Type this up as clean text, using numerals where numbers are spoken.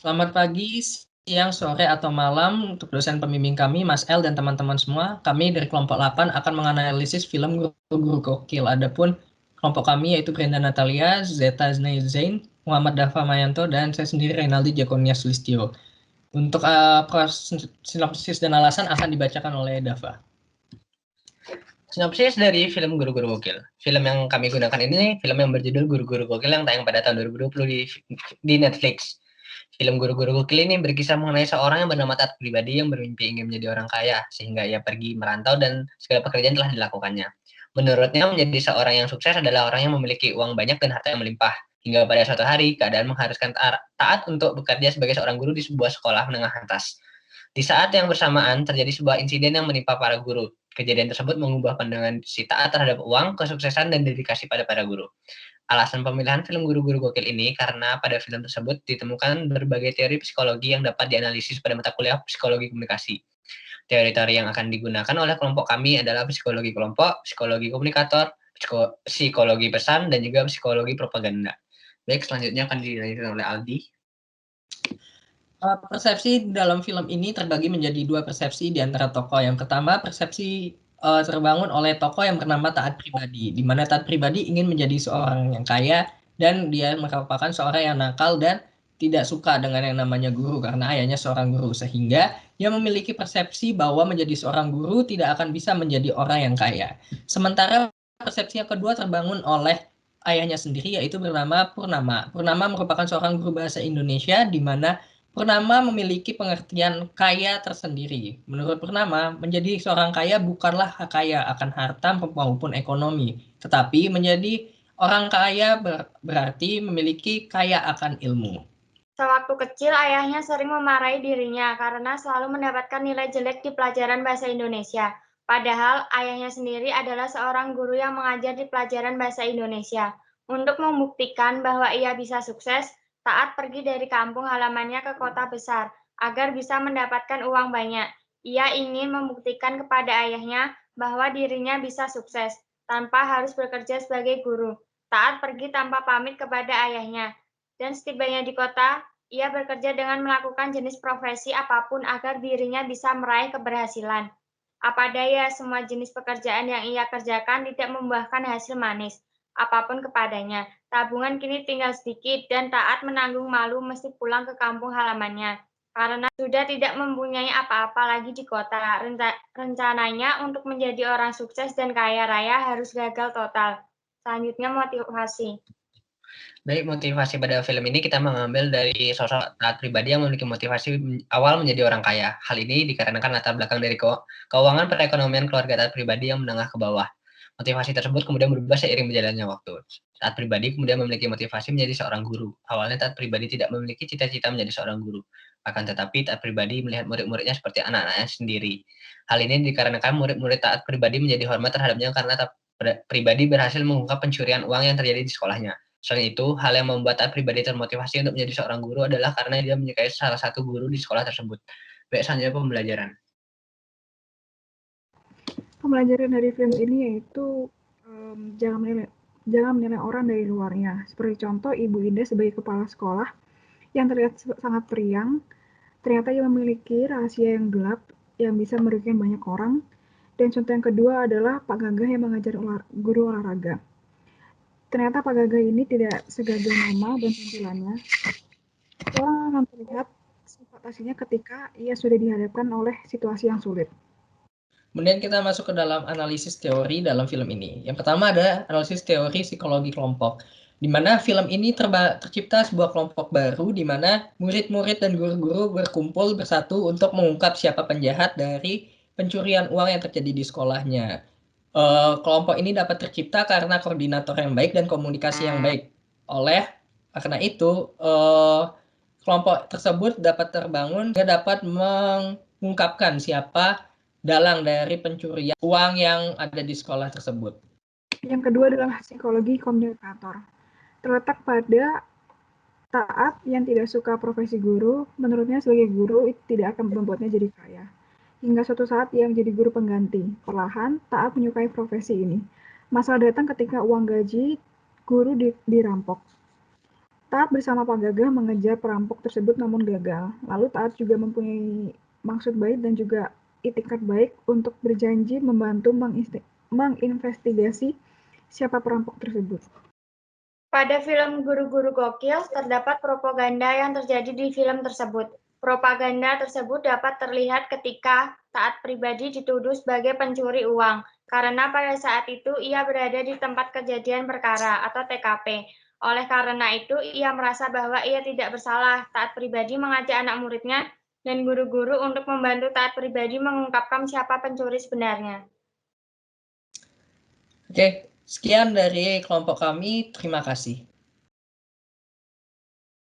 Selamat pagi, siang, sore, atau malam untuk dosen pembimbing kami, Mas L dan teman-teman semua. Kami dari kelompok 8 akan menganalisis film Guru-Guru Gokil. Adapun kelompok kami yaitu Brenda Natalia, Zeta Zain, Muhammad Dafa Mayanto, dan saya sendiri Renaldi Jakonia Sulistyo. Untuk sinopsis dan alasan akan dibacakan oleh Dafa. Sinopsis dari film Guru-Guru Gokil. Film yang kami gunakan ini film yang berjudul Guru-Guru Gokil yang tayang pada tahun 2020 di Netflix. Film Guru-Guru Gokil ini berkisah mengenai seorang yang bernama Taat Pribadi yang bermimpi ingin menjadi orang kaya, sehingga ia pergi merantau dan segala pekerjaan telah dilakukannya. Menurutnya, menjadi seorang yang sukses adalah orang yang memiliki uang banyak dan harta yang melimpah. Hingga pada suatu hari, keadaan mengharuskan Taat untuk bekerja sebagai seorang guru di sebuah sekolah menengah atas. Di saat yang bersamaan, terjadi sebuah insiden yang menimpa para guru. Kejadian tersebut mengubah pandangan si Taat terhadap uang, kesuksesan, dan dedikasi pada para guru. Alasan pemilihan film Guru-Guru Gokil ini karena pada film tersebut ditemukan berbagai teori psikologi yang dapat dianalisis pada mata kuliah psikologi komunikasi. Teori-teori yang akan digunakan oleh kelompok kami adalah psikologi kelompok, psikologi komunikator, psikologi pesan, dan juga psikologi propaganda. Baik, selanjutnya akan dilanjutkan oleh Aldi. Persepsi dalam film ini terbagi menjadi dua persepsi di antara tokoh. Yang pertama, persepsi terbangun oleh tokoh yang bernama Taat Pribadi, di mana Taat Pribadi ingin menjadi seorang yang kaya dan dia merupakan seorang yang nakal dan tidak suka dengan yang namanya guru karena ayahnya seorang guru, sehingga dia memiliki persepsi bahwa menjadi seorang guru tidak akan bisa menjadi orang yang kaya. Sementara persepsi yang kedua terbangun oleh ayahnya sendiri, yaitu bernama Purnama. Purnama merupakan seorang guru bahasa Indonesia di mana Purnama memiliki pengertian kaya tersendiri. Menurut Purnama, menjadi seorang kaya bukanlah kaya akan harta maupun ekonomi, tetapi menjadi orang kaya berarti memiliki kaya akan ilmu. Sewaktu kecil, ayahnya sering memarahi dirinya karena selalu mendapatkan nilai jelek di pelajaran bahasa Indonesia. Padahal ayahnya sendiri adalah seorang guru yang mengajar di pelajaran bahasa Indonesia. Untuk membuktikan bahwa ia bisa sukses, Taat pergi dari kampung halamannya ke kota besar agar bisa mendapatkan uang banyak. Ia ingin membuktikan kepada ayahnya bahwa dirinya bisa sukses tanpa harus bekerja sebagai guru. Taat pergi tanpa pamit kepada ayahnya, dan setibanya di kota, ia bekerja dengan melakukan jenis profesi apapun agar dirinya bisa meraih keberhasilan. Apa daya, semua jenis pekerjaan yang ia kerjakan tidak membuahkan hasil manis apapun kepadanya. Tabungan kini tinggal sedikit dan Taat menanggung malu mesti pulang ke kampung halamannya karena sudah tidak mempunyai apa-apa lagi di kota. Rencananya untuk menjadi orang sukses dan kaya raya harus gagal total. Selanjutnya motivasi. Baik, motivasi pada film ini kita mengambil dari sosok Taat Pribadi yang memiliki motivasi awal menjadi orang kaya. Hal ini dikarenakan latar belakang dari keuangan perekonomian keluarga Taat Pribadi yang menengah ke bawah. Motivasi tersebut kemudian berubah seiring berjalannya waktu. Taat Pribadi kemudian memiliki motivasi menjadi seorang guru. Awalnya Taat Pribadi tidak memiliki cita-cita menjadi seorang guru. Akan tetapi Taat Pribadi melihat murid-muridnya seperti anak-anaknya sendiri. Hal ini dikarenakan murid-murid Taat Pribadi menjadi hormat terhadapnya karena Taat Pribadi berhasil mengungkap pencurian uang yang terjadi di sekolahnya. Selain itu, hal yang membuat Taat Pribadi termotivasi untuk menjadi seorang guru adalah karena dia menyukai salah satu guru di sekolah tersebut. Baik, selanjutnya pembelajaran. Pembelajaran dari film ini yaitu jangan menilai orang dari luarnya. Seperti contoh, Ibu Ida sebagai kepala sekolah yang terlihat sangat periang, ternyata ia memiliki rahasia yang gelap yang bisa merugikan banyak orang. Dan contoh yang kedua adalah Pak Gagah yang mengajar guru olahraga. Ternyata Pak Gagah ini tidak segagah nama dan tampilannya. Orang akan terlihat sifat aslinya ketika ia sudah dihadapkan oleh situasi yang sulit. Kemudian kita masuk ke dalam analisis teori dalam film ini. Yang pertama ada analisis teori psikologi kelompok, di mana film ini tercipta sebuah kelompok baru di mana murid-murid dan guru-guru berkumpul bersatu untuk mengungkap siapa penjahat dari pencurian uang yang terjadi di sekolahnya. Kelompok ini dapat tercipta karena koordinator yang baik dan komunikasi yang baik. Karena itu, kelompok tersebut dapat terbangun dan dapat mengungkapkan siapa dalang dari pencurian uang yang ada di sekolah tersebut. Yang kedua adalah psikologi komunikator. Terletak pada Taat yang tidak suka profesi guru, menurutnya sebagai guru itu tidak akan membuatnya jadi kaya. Hingga suatu saat ia menjadi guru pengganti. Perlahan, Taat menyukai profesi ini. Masalah datang ketika uang gaji guru dirampok. Taat bersama Pak Gagah mengejar perampok tersebut namun gagal. Lalu Taat juga mempunyai maksud baik dan juga itikat baik untuk berjanji membantu menginvestigasi siapa perampok tersebut. Pada film Guru-Guru Gokil, terdapat propaganda yang terjadi di film tersebut. Propaganda tersebut dapat terlihat ketika Taat pribadi dituduh sebagai pencuri uang, karena pada saat itu ia berada di tempat kejadian perkara atau TKP. Oleh karena itu, ia merasa bahwa ia tidak bersalah. Taat pribadi mengajak anak muridnya dan guru-guru untuk membantu Taat pribadi mengungkapkan siapa pencuri sebenarnya. Oke, sekian dari kelompok kami. Terima kasih.